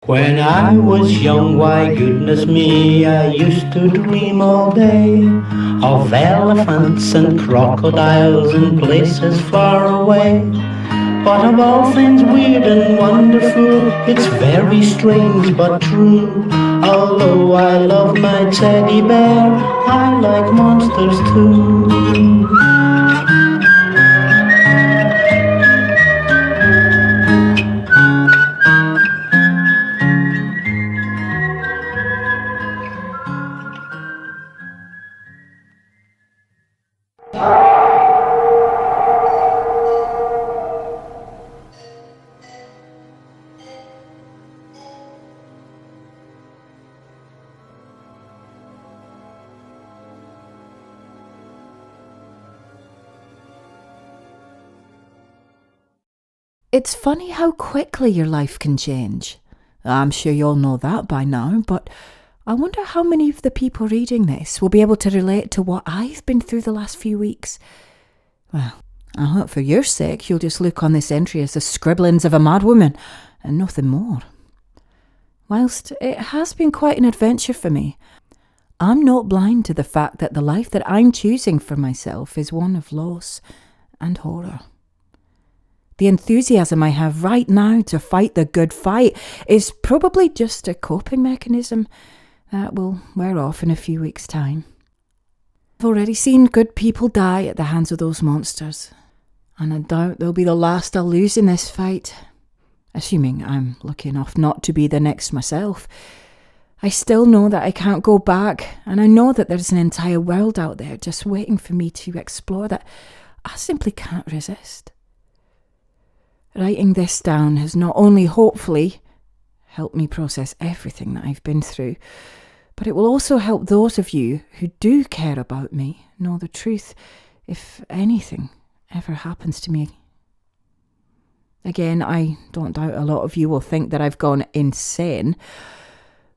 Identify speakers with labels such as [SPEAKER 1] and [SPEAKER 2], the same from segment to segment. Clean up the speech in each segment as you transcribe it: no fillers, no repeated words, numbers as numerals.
[SPEAKER 1] When I was young, why goodness me, I used to dream all day of elephants and crocodiles in places far away. But of all things weird and wonderful, it's very strange but true. Although I love my teddy bear, I like monsters too.
[SPEAKER 2] It's funny how quickly your life can change. I'm sure you all know that by now, but I wonder how many of the people reading this will be able to relate to what I've been through the last few weeks. Well, I hope for your sake you'll just look on this entry as the scribblings of a madwoman and nothing more. Whilst it has been quite an adventure for me, I'm not blind to the fact that the life that I'm choosing for myself is one of loss and horror. The enthusiasm I have right now to fight the good fight is probably just a coping mechanism that will wear off in a few weeks' time. I've already seen good people die at the hands of those monsters, and I doubt they'll be the last I'll lose in this fight, assuming I'm lucky enough not to be the next myself. I still know that I can't go back, and I know that there's an entire world out there just waiting for me to explore that I simply can't resist. Writing this down has not only hopefully helped me process everything that I've been through, but it will also help those of you who do care about me know the truth if anything ever happens to me. Again, I don't doubt a lot of you will think that I've gone insane,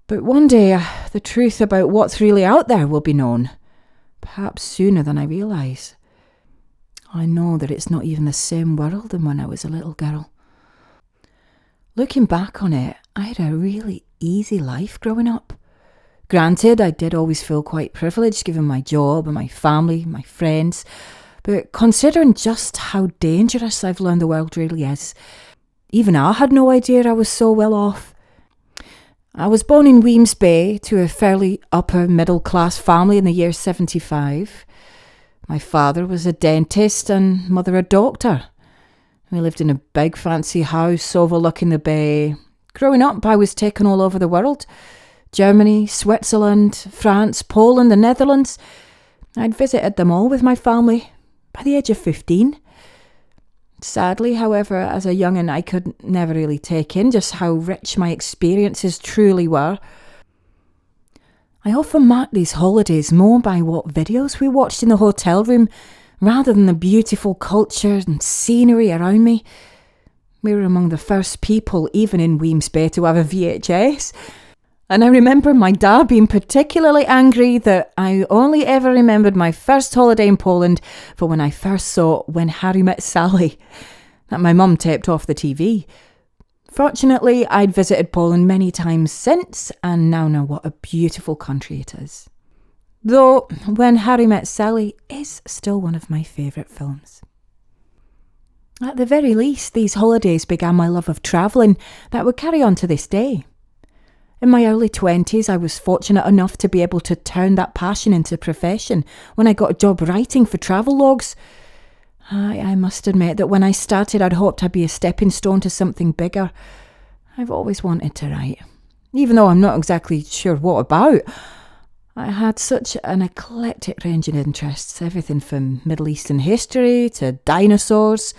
[SPEAKER 2] but one day the truth about what's really out there will be known, perhaps sooner than I realise. I know that it's not even the same world than when I was a little girl. Looking back on it, I had a really easy life growing up. Granted, I did always feel quite privileged given my job and my family, my friends, but considering just how dangerous I've learned the world really is, even I had no idea I was so well off. I was born in Wemyss Bay to a fairly upper middle class family in the year 75. My father was a dentist and mother a doctor. We lived in a big fancy house overlooking the bay. Growing up, I was taken all over the world. Germany, Switzerland, France, Poland, the Netherlands. I'd visited them all with my family by the age of 15. Sadly, however, as a young'un, I could never really take in just how rich my experiences truly were. I often mark these holidays more by what videos we watched in the hotel room rather than the beautiful culture and scenery around me. We were among the first people, even in Wemyss Bay, to have a VHS. And I remember my dad being particularly angry that I only ever remembered my first holiday in Poland for when I first saw When Harry Met Sally, that my mum taped off the TV. Fortunately, I'd visited Poland many times since and now know what a beautiful country it is. Though When Harry Met Sally is still one of my favourite films. At the very least, these holidays began my love of travelling that would carry on to this day. In my early 20s, I was fortunate enough to be able to turn that passion into a profession when I got a job writing for travel logs. I must admit that when I started, I'd hoped I'd be a stepping stone to something bigger. I've always wanted to write, even though I'm not exactly sure what about. I had such an eclectic range of interests, everything from Middle Eastern history to dinosaurs.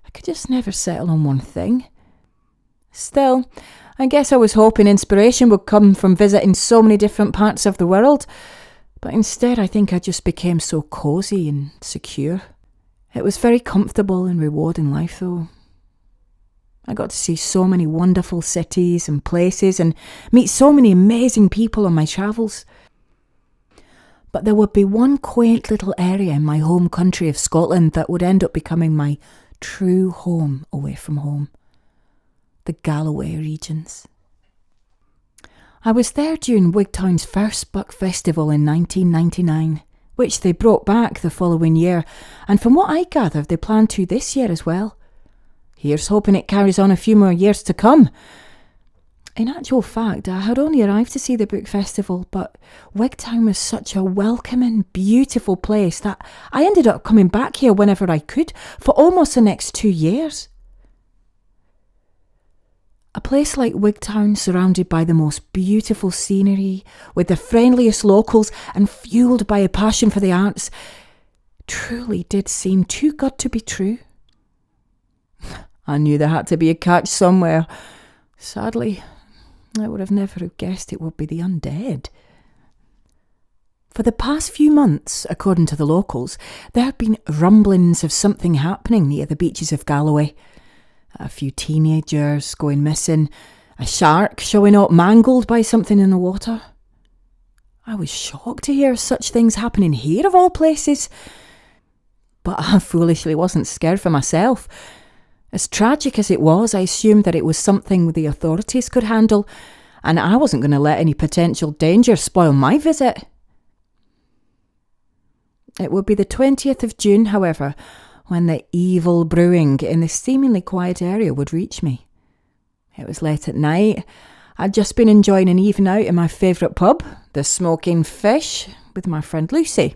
[SPEAKER 2] I could just never settle on one thing. Still, I guess I was hoping inspiration would come from visiting so many different parts of the world, but instead I think I just became so cosy and secure. It was very comfortable and rewarding life though. I got to see so many wonderful cities and places and meet so many amazing people on my travels. But there would be one quaint little area in my home country of Scotland that would end up becoming my true home away from home. The Galloway regions. I was there during Wigtown's first Buck Festival in 1999, which they brought back the following year, and from what I gather they plan to this year as well. Here's hoping it carries on a few more years to come. In actual fact, I had only arrived to see the book festival, but Wigtown was such a welcoming, beautiful place that I ended up coming back here whenever I could for almost the next 2 years. A place like Wigtown, surrounded by the most beautiful scenery, with the friendliest locals and fueled by a passion for the arts, truly did seem too good to be true. I knew there had to be a catch somewhere. Sadly, I would have never have guessed it would be the undead. For the past few months, according to the locals, there had been rumblings of something happening near the beaches of Galloway. A few teenagers going missing, a shark showing up mangled by something in the water. I was shocked to hear such things happening here of all places. But I foolishly wasn't scared for myself. As tragic as it was, I assumed that it was something the authorities could handle, and I wasn't going to let any potential danger spoil my visit. It would be the 20th of June, however, when the evil brewing in this seemingly quiet area would reach me. It was late at night. I'd just been enjoying an evening out in my favourite pub, the Smoking Fish, with my friend Lucy.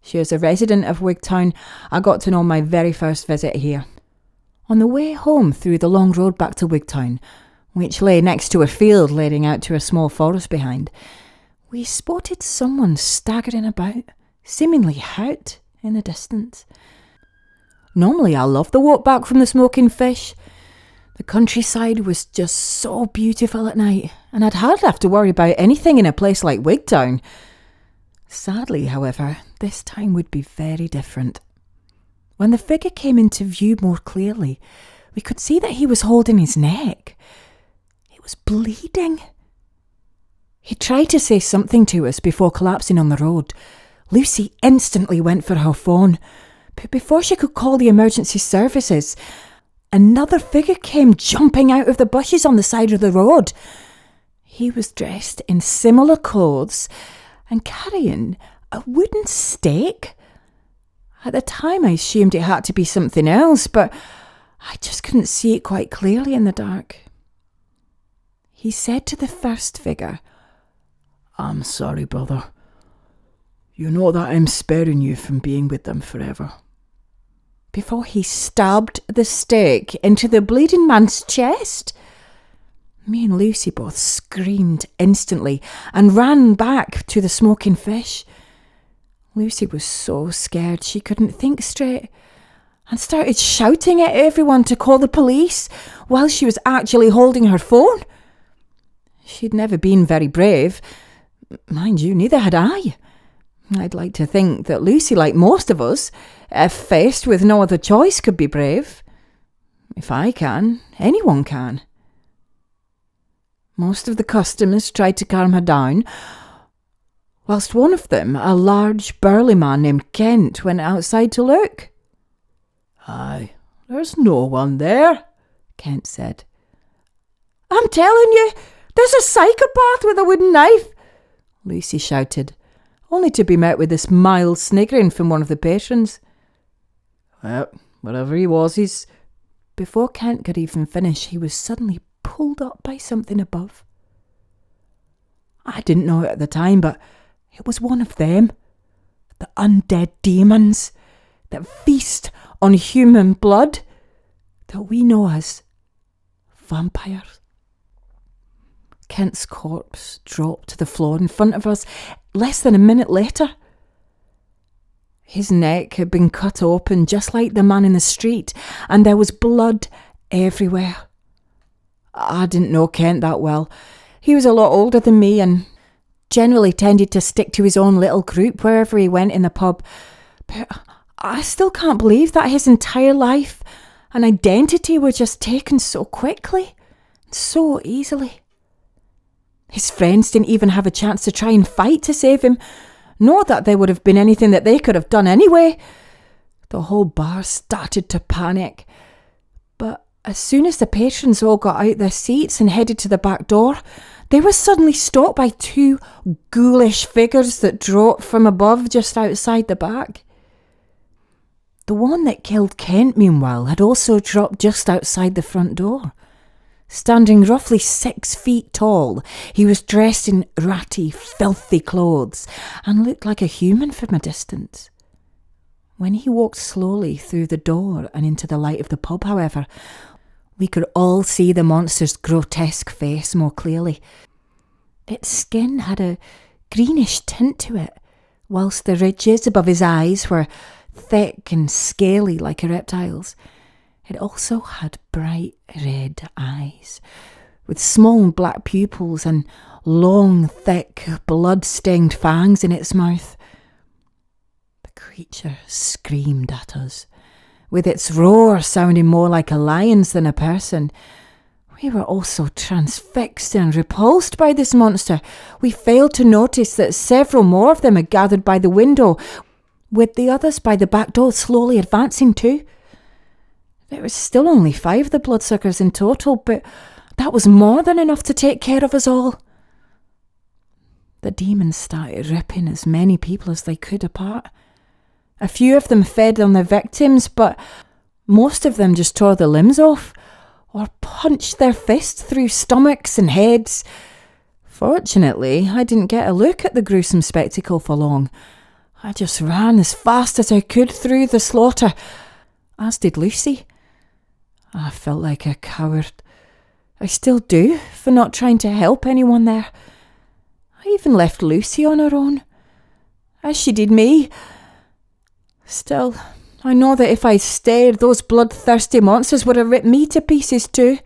[SPEAKER 2] She was a resident of Wigtown. I got to know my very first visit here. On the way home through the long road back to Wigtown, which lay next to a field leading out to a small forest behind, we spotted someone staggering about, seemingly hurt in the distance. Normally I love the walk back from the Smoking Fish. The countryside was just so beautiful at night, and I'd hardly have to worry about anything in a place like Wigtown. Sadly, however, this time would be very different. When the figure came into view more clearly, we could see that he was holding his neck. It was bleeding. He tried to say something to us before collapsing on the road. Lucy instantly went for her phone, but before she could call the emergency services, another figure came jumping out of the bushes on the side of the road. He was dressed in similar clothes and carrying a wooden stake. At the time I assumed it had to be something else, but I just couldn't see it quite clearly in the dark. He said to the first figure, "I'm sorry, brother. You know that I'm sparing you from being with them forever." Before he stabbed the stake into the bleeding man's chest. Me and Lucy both screamed instantly and ran back to the Smoking Fish. Lucy was so scared she couldn't think straight and started shouting at everyone to call the police while she was actually holding her phone. She'd never been very brave. Mind you, neither had I. I'd like to think that Lucy, like most of us, if faced with no other choice, could be brave. If I can, anyone can. Most of the customers tried to calm her down, whilst one of them, a large burly man named Kent, went outside to look. "Aye, there's no one there," Kent said. "I'm telling you, there's a psychopath with a wooden knife," Lucy shouted, only to be met with this mild sniggering from one of the patrons. "Well, whatever he was, he's..." Before Kent could even finish, he was suddenly pulled up by something above. I didn't know it at the time, but it was one of them, the undead demons that feast on human blood, that we know as vampires. Kent's corpse dropped to the floor in front of us less than a minute later. His neck had been cut open just like the man in the street, and there was blood everywhere. I didn't know Kent that well. He was a lot older than me and generally tended to stick to his own little group wherever he went in the pub. But I still can't believe that his entire life and identity were just taken so quickly, so easily. His friends didn't even have a chance to try and fight to save him. Not that there would have been anything that they could have done anyway. The whole bar started to panic. But As soon as the patrons all got out their seats and headed to the back door, they were suddenly stopped by two ghoulish figures that dropped from above just outside the back. The one that killed Kent, meanwhile, had also dropped just outside the front door. Standing roughly 6 feet tall, he was dressed in ratty, filthy clothes and looked like a human from a distance. When he walked slowly through the door and into the light of the pub, however, we could all see the monster's grotesque face more clearly. Its skin had a greenish tint to it, whilst the ridges above his eyes were thick and scaly like a reptile's. It also had bright red eyes, with small black pupils and long, thick, blood-stained fangs in its mouth. The creature screamed at us, with its roar sounding more like a lion's than a person. We were also transfixed and repulsed by this monster. We failed to notice that several more of them had gathered by the window, with the others by the back door slowly advancing too. There was still only 5 of the bloodsuckers in total, but that was more than enough to take care of us all. The demons started ripping as many people as they could apart. A few of them fed on their victims, but most of them just tore the limbs off or punched their fists through stomachs and heads. Fortunately, I didn't get a look at the gruesome spectacle for long. I just ran as fast as I could through the slaughter, as did Lucy. I felt like a coward. I still do, for not trying to help anyone there. I even left Lucy on her own, as she did me. Still, I know that if I stayed, those bloodthirsty monsters would have ripped me to pieces too.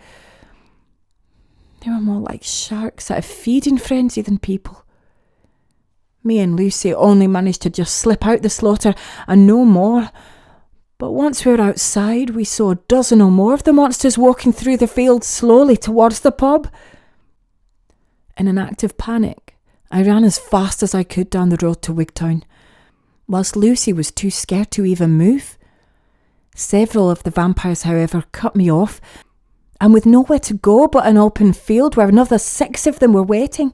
[SPEAKER 2] They were more like sharks at a feeding frenzy than people. Me and Lucy only managed to just slip out the slaughter and no more. But once we were outside, we saw a dozen or more of the monsters walking through the field slowly towards the pub. In an act of panic, I ran as fast as I could down the road to Wigtown, whilst Lucy was too scared to even move. Several of the vampires, however, cut me off, and with nowhere to go but an open field where another 6 of them were waiting,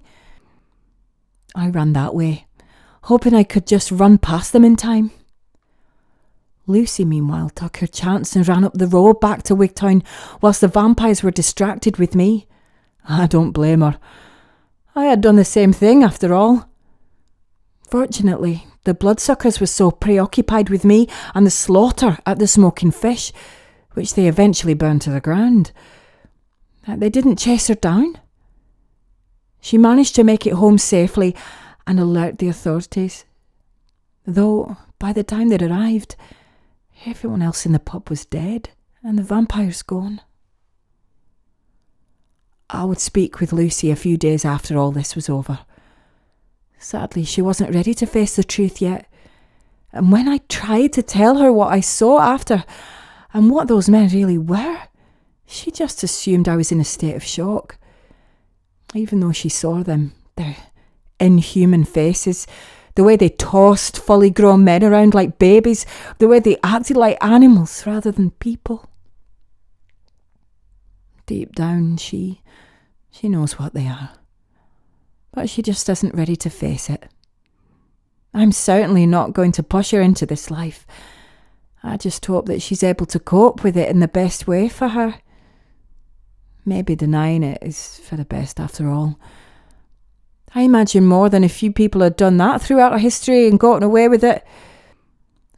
[SPEAKER 2] I ran that way, hoping I could just run past them in time. Lucy, meanwhile, took her chance and ran up the road back to Wigtown, whilst the vampires were distracted with me. I don't blame her. I had done the same thing, after all. Fortunately, the bloodsuckers were so preoccupied with me and the slaughter at the smoking fish, which they eventually burned to the ground, that they didn't chase her down. She managed to make it home safely and alert the authorities, though by the time they'd arrived, everyone else in the pub was dead and the vampires gone. I would speak with Lucy a few days after all this was over. Sadly, she wasn't ready to face the truth yet, and when I tried to tell her what I saw after and what those men really were, she just assumed I was in a state of shock. Even though she saw them, their inhuman faces, the way they tossed fully grown men around like babies, the way they acted like animals rather than people. Deep down, she knows what they are, but she just isn't ready to face it. I'm certainly not going to push her into this life. I just hope that she's able to cope with it in the best way for her. Maybe denying it is for the best after all. I imagine more than a few people had done that throughout our history and gotten away with it.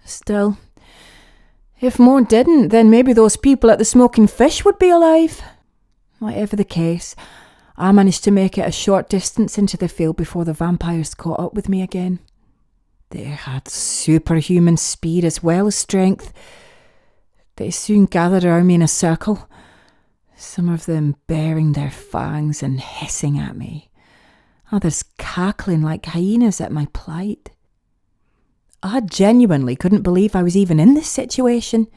[SPEAKER 2] Still, if more didn't, then maybe those people at the smoking fish would be alive. Whatever the case, I managed to make it a short distance into the field before the vampires caught up with me again. They had superhuman speed as well as strength. They soon gathered around me in a circle, some of them baring their fangs and hissing at me, others cackling like hyenas at my plight. I genuinely couldn't believe I was even in this situation.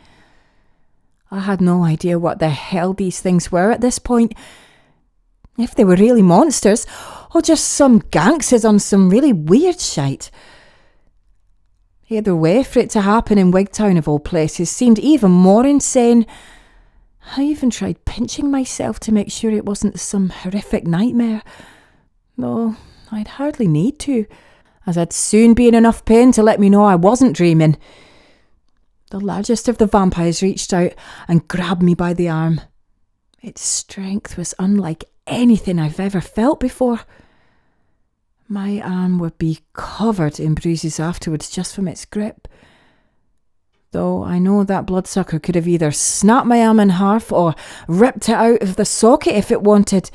[SPEAKER 2] I had no idea what the hell these things were at this point. If they were really monsters, or just some gangsters on some really weird shite. Either way, for it to happen in Wigtown of all places seemed even more insane. I even tried pinching myself to make sure it wasn't some horrific nightmare. Though I'd hardly need to, as I'd soon be in enough pain to let me know I wasn't dreaming. The largest of the vampires reached out and grabbed me by the arm. Its strength was unlike anything I've ever felt before. My arm would be covered in bruises afterwards just from its grip. Though I know that bloodsucker could have either snapped my arm in half or ripped it out of the socket if it wanted.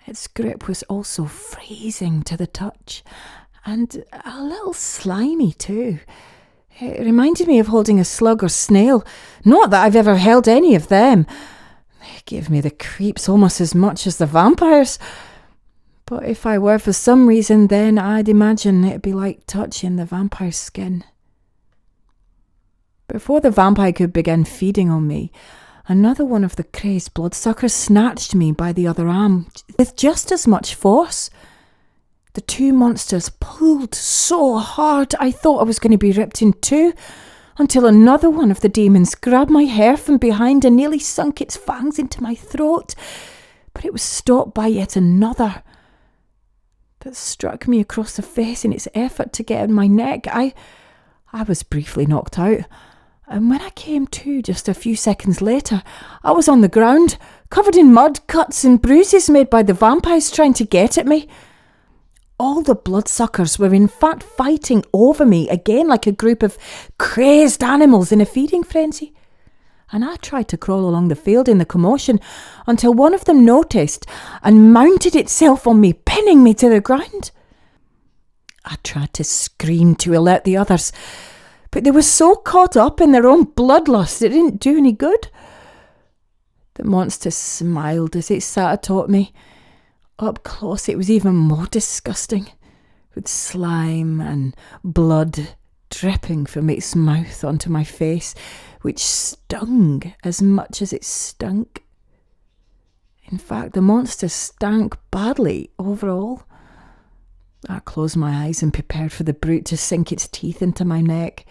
[SPEAKER 2] Its grip was also freezing to the touch, and a little slimy too. It reminded me of holding a slug or snail. Not that I've ever held any of them. They gave me the creeps almost as much as the vampires. But if I were for some reason, then I'd imagine it'd be like touching the vampire's skin. Before the vampire could begin feeding on me, another one of the crazed bloodsuckers snatched me by the other arm with just as much force. The two monsters pulled so hard I thought I was going to be ripped in two, until another one of the demons grabbed my hair from behind and nearly sunk its fangs into my throat. But it was stopped by yet another that struck me across the face in its effort to get in my neck. I was briefly knocked out. And when I came to just a few seconds later, I was on the ground, covered in mud, cuts and bruises made by the vampires trying to get at me. All the bloodsuckers were in fact fighting over me again like a group of crazed animals in a feeding frenzy. And I tried to crawl along the field in the commotion until one of them noticed and mounted itself on me, pinning me to the ground. I tried to scream to alert the others, but they were so caught up in their own bloodlust it didn't do any good. The monster smiled as it sat atop me. Up close it was even more disgusting, with slime and blood dripping from its mouth onto my face, which stung as much as it stunk. In fact, the monster stank badly overall. I closed my eyes and prepared for the brute to sink its teeth into my neck,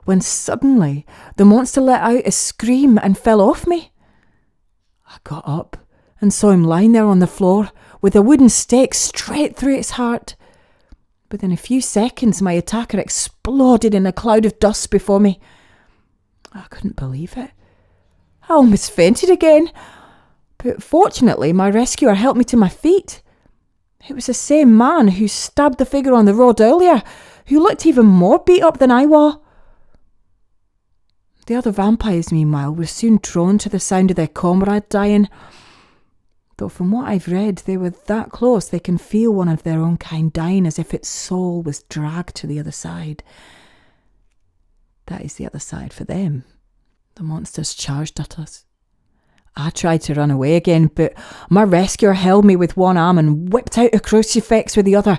[SPEAKER 2] when suddenly the monster let out a scream and fell off me. I got up and saw him lying there on the floor with a wooden stake straight through its heart. Within a few seconds, my attacker exploded in a cloud of dust before me. I couldn't believe it. I almost fainted again, but fortunately my rescuer helped me to my feet. It was the same man who stabbed the figure on the road earlier, who looked even more beat up than I was. The other vampires, meanwhile, were soon drawn to the sound of their comrade dying. Though from what I've read, they were that close they can feel one of their own kind dying as if its soul was dragged to the other side. That is the other side for them. The monsters charged at us. I tried to run away again, but my rescuer held me with one arm and whipped out a crucifix with the other,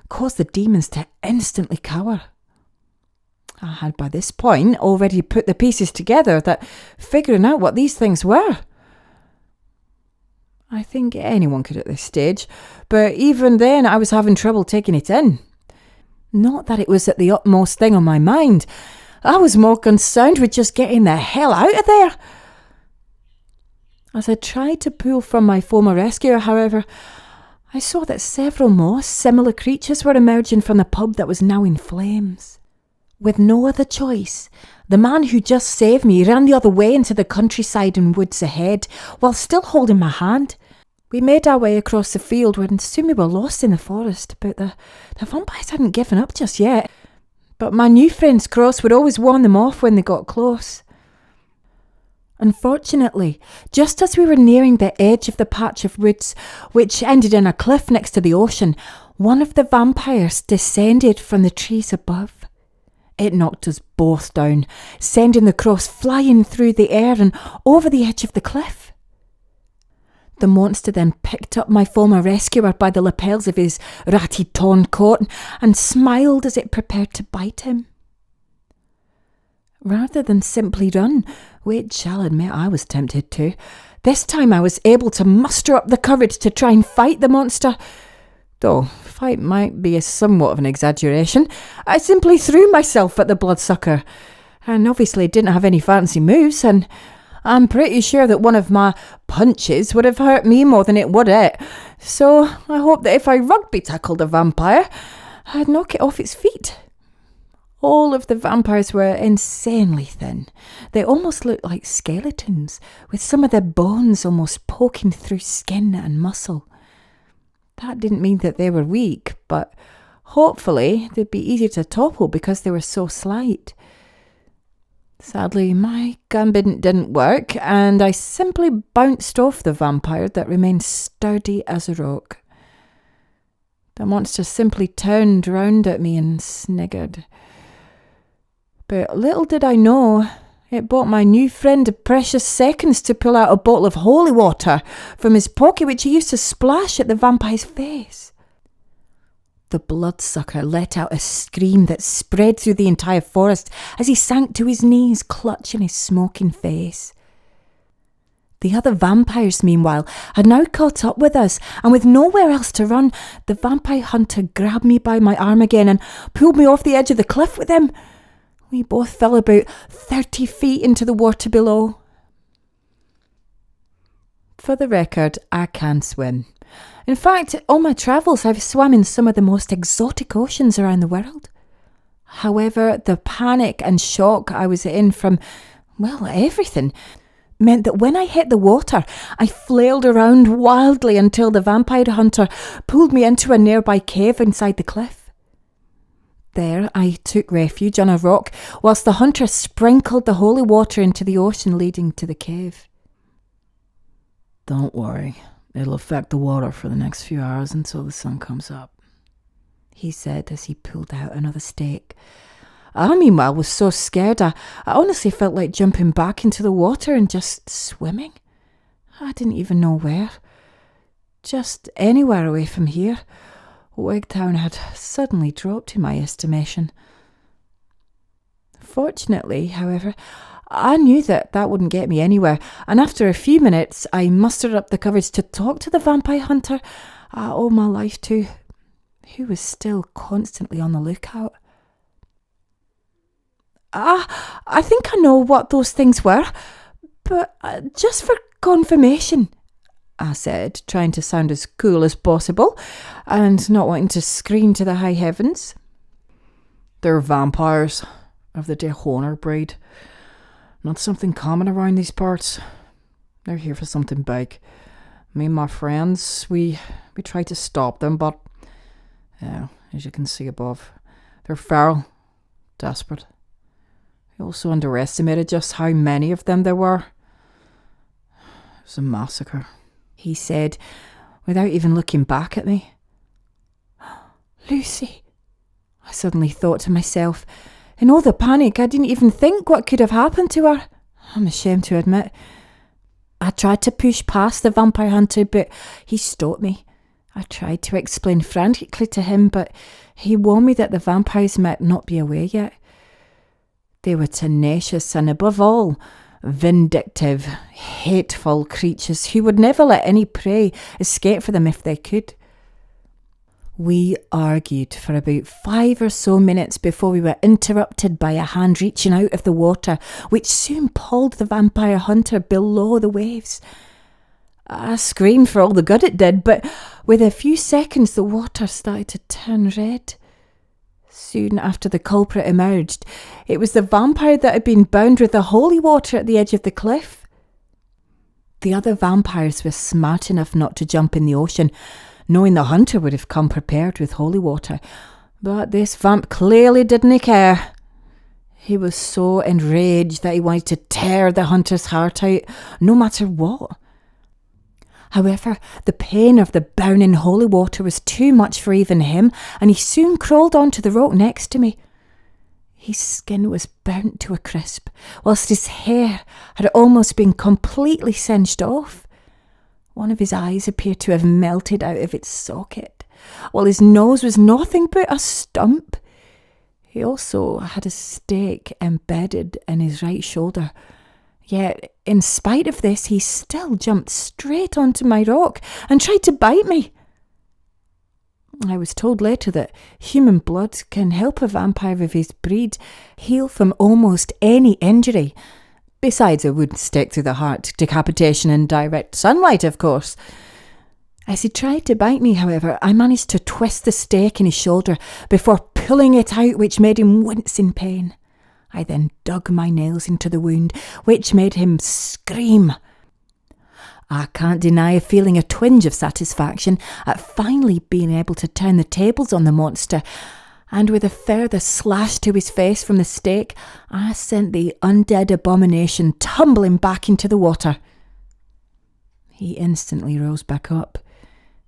[SPEAKER 2] caused the demons to instantly cower. I had by this point already put the pieces together that figuring out what these things were. I think anyone could at this stage, but even then I was having trouble taking it in. Not that it was at the utmost thing on my mind. I was more concerned with just getting the hell out of there. As I tried to pull from my former rescuer, however, I saw that several more similar creatures were emerging from the pub that was now in flames. With no other choice, the man who just saved me ran the other way into the countryside and woods ahead, while still holding my hand. We made our way across the field when soon we were lost in the forest, but the vampires hadn't given up just yet. But my new friend's cross would always warn them off when they got close. Unfortunately, just as we were nearing the edge of the patch of woods, which ended in a cliff next to the ocean, one of the vampires descended from the trees above. It knocked us both down, sending the cross flying through the air and over the edge of the cliff. The monster then picked up my former rescuer by the lapels of his ratty torn coat and smiled as it prepared to bite him. Rather than simply run, which I'll admit I was tempted to, this time I was able to muster up the courage to try and fight the monster. Though fight might be somewhat of an exaggeration, I simply threw myself at the bloodsucker, and obviously didn't have any fancy moves, and I'm pretty sure that one of my punches would have hurt me more than it would it. So I hope that if I rugby tackled a vampire, I'd knock it off its feet. All of the vampires were insanely thin. They almost looked like skeletons, with some of their bones almost poking through skin and muscle. That didn't mean that they were weak, but hopefully they'd be easier to topple because they were so slight. Sadly, my gambit didn't work, and I simply bounced off the vampire that remained sturdy as a rock. The monster simply turned round at me and sniggered. But little did I know, it bought my new friend a precious seconds to pull out a bottle of holy water from his pocket, which he used to splash at the vampire's face. The bloodsucker let out a scream that spread through the entire forest as he sank to his knees, clutching his smoking face. The other vampires, meanwhile, had now caught up with us, and with nowhere else to run, the vampire hunter grabbed me by my arm again and pulled me off the edge of the cliff with him. We both fell about 30 feet into the water below. For the record, I can swim. In fact, on my travels, I've swum in some of the most exotic oceans around the world. However, the panic and shock I was in from, everything, meant that when I hit the water, I flailed around wildly until the vampire hunter pulled me into a nearby cave inside the cliff. There, I took refuge on a rock whilst the hunter sprinkled the holy water into the ocean leading to the cave.
[SPEAKER 1] "Don't worry, it'll affect the water for the next few hours until the sun comes up,"
[SPEAKER 2] he said as he pulled out another stake. I, meanwhile, was so scared I honestly felt like jumping back into the water and just swimming. I didn't even know where. Just anywhere away from here. Wigtown had suddenly dropped in my estimation. Fortunately, however, I knew that wouldn't get me anywhere, and after a few minutes I mustered up the courage to talk to the vampire hunter I owe my life to, who was still constantly on the lookout. I think I know what those things were, but just for confirmation, I said, trying to sound as cool as possible and not wanting to scream to the high heavens.
[SPEAKER 1] "They're vampires of the Dehonor breed. Not something common around these parts. They're here for something big. Me and my friends, we tried to stop them, but as you can see above, they're feral, desperate. We also underestimated just how many of them there were. It was a massacre," he said, without even looking back at me.
[SPEAKER 2] Lucy, I suddenly thought to myself. In all the panic, I didn't even think what could have happened to her. I'm ashamed to admit. I tried to push past the vampire hunter, but he stopped me. I tried to explain frantically to him, but he warned me that the vampires might not be aware yet. They were tenacious and, above all, vindictive, hateful creatures who would never let any prey escape for them if they could. We argued for about 5 or so minutes before we were interrupted by a hand reaching out of the water, which soon pulled the vampire hunter below the waves. I screamed for all the good it did, but within a few seconds the water started to turn red. Soon after the culprit emerged, it was the vampire that had been bound with the holy water at the edge of the cliff. The other vampires were smart enough not to jump in the ocean, knowing the hunter would have come prepared with holy water, but this vamp clearly didn't care. He was so enraged that he wanted to tear the hunter's heart out, no matter what. However, the pain of the burning holy water was too much for even him, and he soon crawled onto the rock next to me. His skin was burnt to a crisp, whilst his hair had almost been completely singed off. One of his eyes appeared to have melted out of its socket, while his nose was nothing but a stump. He also had a stake embedded in his right shoulder. Yet, in spite of this, he still jumped straight onto my rock and tried to bite me. I was told later that human blood can help a vampire of his breed heal from almost any injury, Besides, it wouldn't stick through the heart. Decapitation in direct sunlight, of course. As he tried to bite me, however, I managed to twist the stake in his shoulder before pulling it out, which made him wince in pain. I then dug my nails into the wound, which made him scream. I can't deny feeling a twinge of satisfaction at finally being able to turn the tables on the monster, and with a further slash to his face from the stake, I sent the undead abomination tumbling back into the water. He instantly rose back up,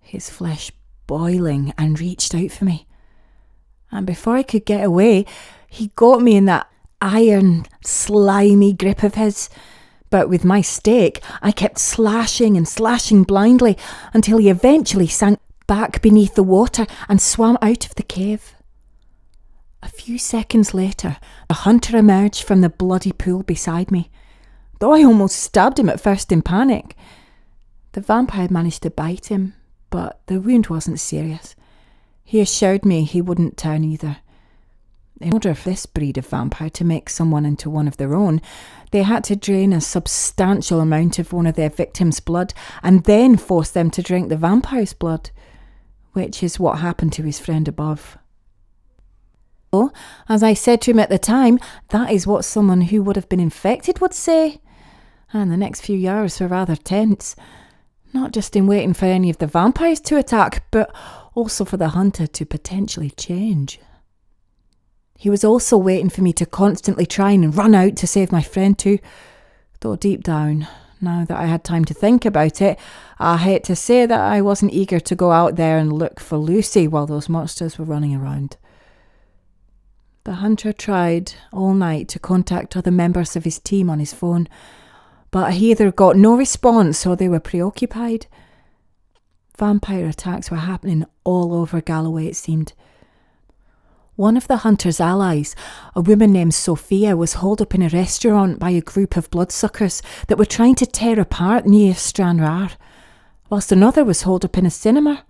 [SPEAKER 2] his flesh boiling, and reached out for me. And before I could get away, he got me in that iron, slimy grip of his. But with my stake, I kept slashing and slashing blindly until he eventually sank back beneath the water and swam out of the cave. A few seconds later, a hunter emerged from the bloody pool beside me, though I almost stabbed him at first in panic. The vampire managed to bite him, but the wound wasn't serious. He assured me he wouldn't turn either. In order for this breed of vampire to make someone into one of their own, they had to drain a substantial amount of one of their victims' blood and then force them to drink the vampire's blood, which is what happened to his friend above. As I said to him at the time, that is what someone who would have been infected would say. And the next few hours were rather tense, not just in waiting for any of the vampires to attack, but also for the hunter to potentially change. He was also waiting for me to constantly try and run out to save my friend too, though deep down, now that I had time to think about it, I hate to say that I wasn't eager to go out there and look for Lucy while those monsters were running around. The hunter tried all night to contact other members of his team on his phone, but he either got no response or they were preoccupied. Vampire attacks were happening all over Galloway, it seemed. One of the hunter's allies, a woman named Sophia, was holed up in a restaurant by a group of bloodsuckers that were trying to tear apart near Stranraer, whilst another was holed up in a cinema.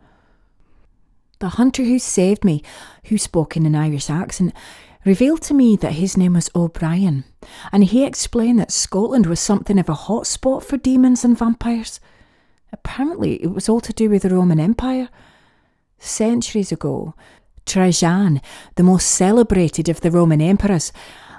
[SPEAKER 2] The hunter who saved me, who spoke in an Irish accent, revealed to me that his name was O'Brien, and he explained that Scotland was something of a hotspot for demons and vampires. Apparently, it was all to do with the Roman Empire. Centuries ago, Trajan, the most celebrated of the Roman emperors,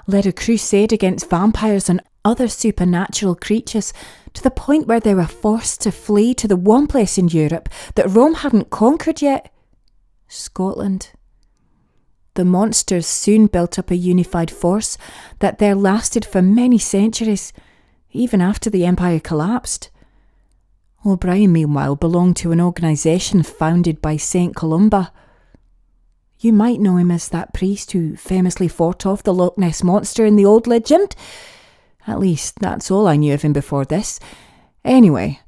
[SPEAKER 2] led a crusade against vampires and other supernatural creatures to the point where they were forced to flee to the one place in Europe that Rome hadn't conquered yet, Scotland. The monsters soon built up a unified force that there lasted for many centuries, even after the empire collapsed. O'Brien, meanwhile, belonged to an organisation founded by St. Columba. You might know him as that priest who famously fought off the Loch Ness Monster in the old legend. At least, that's all I knew of him before this. Anyway,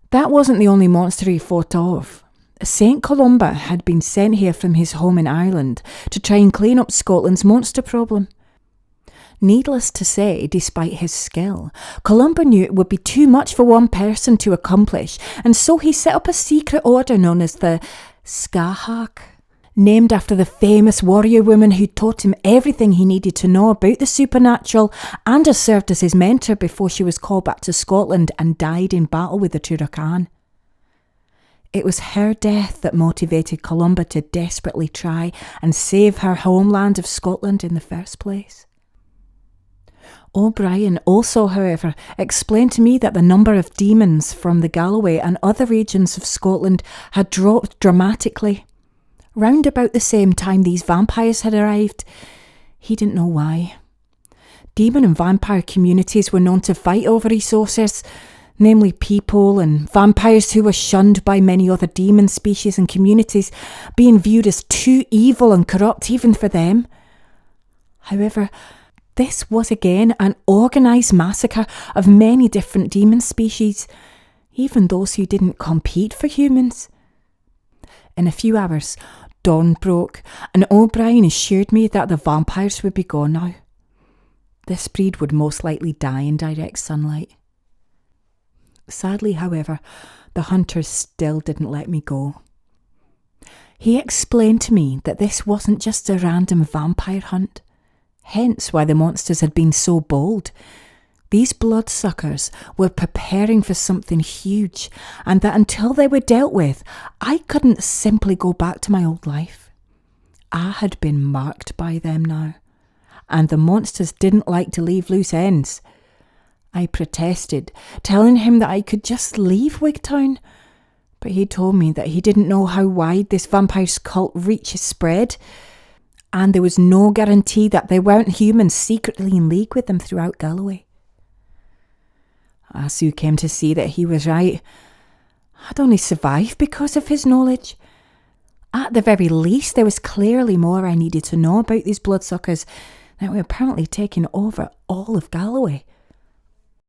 [SPEAKER 2] that wasn't the only monster he fought off. St. Columba had been sent here from his home in Ireland to try and clean up Scotland's monster problem. Needless to say, despite his skill, Columba knew it would be too much for one person to accomplish, and so he set up a secret order known as the Scathach, named after the famous warrior woman who taught him everything he needed to know about the supernatural and has served as his mentor before she was called back to Scotland and died in battle with the Turrican. It was her death that motivated Columba to desperately try and save her homeland of Scotland in the first place. O'Brien also, however, explained to me that the number of demons from the Galloway and other regions of Scotland had dropped dramatically. Round about the same time these vampires had arrived. He didn't know why. Demon and vampire communities were known to fight over resources, namely people and vampires who were shunned by many other demon species and communities, being viewed as too evil and corrupt even for them. However, this was again an organised massacre of many different demon species, even those who didn't compete for humans. In a few hours, dawn broke, and O'Brien assured me that the vampires would be gone now. This breed would most likely die in direct sunlight. Sadly, however, the hunters still didn't let me go. He explained to me that this wasn't just a random vampire hunt, hence why the monsters had been so bold. These bloodsuckers were preparing for something huge, and that until they were dealt with, I couldn't simply go back to my old life. I had been marked by them now, and the monsters didn't like to leave loose ends. I protested, telling him that I could just leave Wigtown, but he told me that he didn't know how wide this vampire's cult reach is spread, and there was no guarantee that there weren't humans secretly in league with them throughout Galloway. I soon came to see that he was right. I'd only survived because of his knowledge. At the very least, there was clearly more I needed to know about these bloodsuckers that were apparently taking over all of Galloway.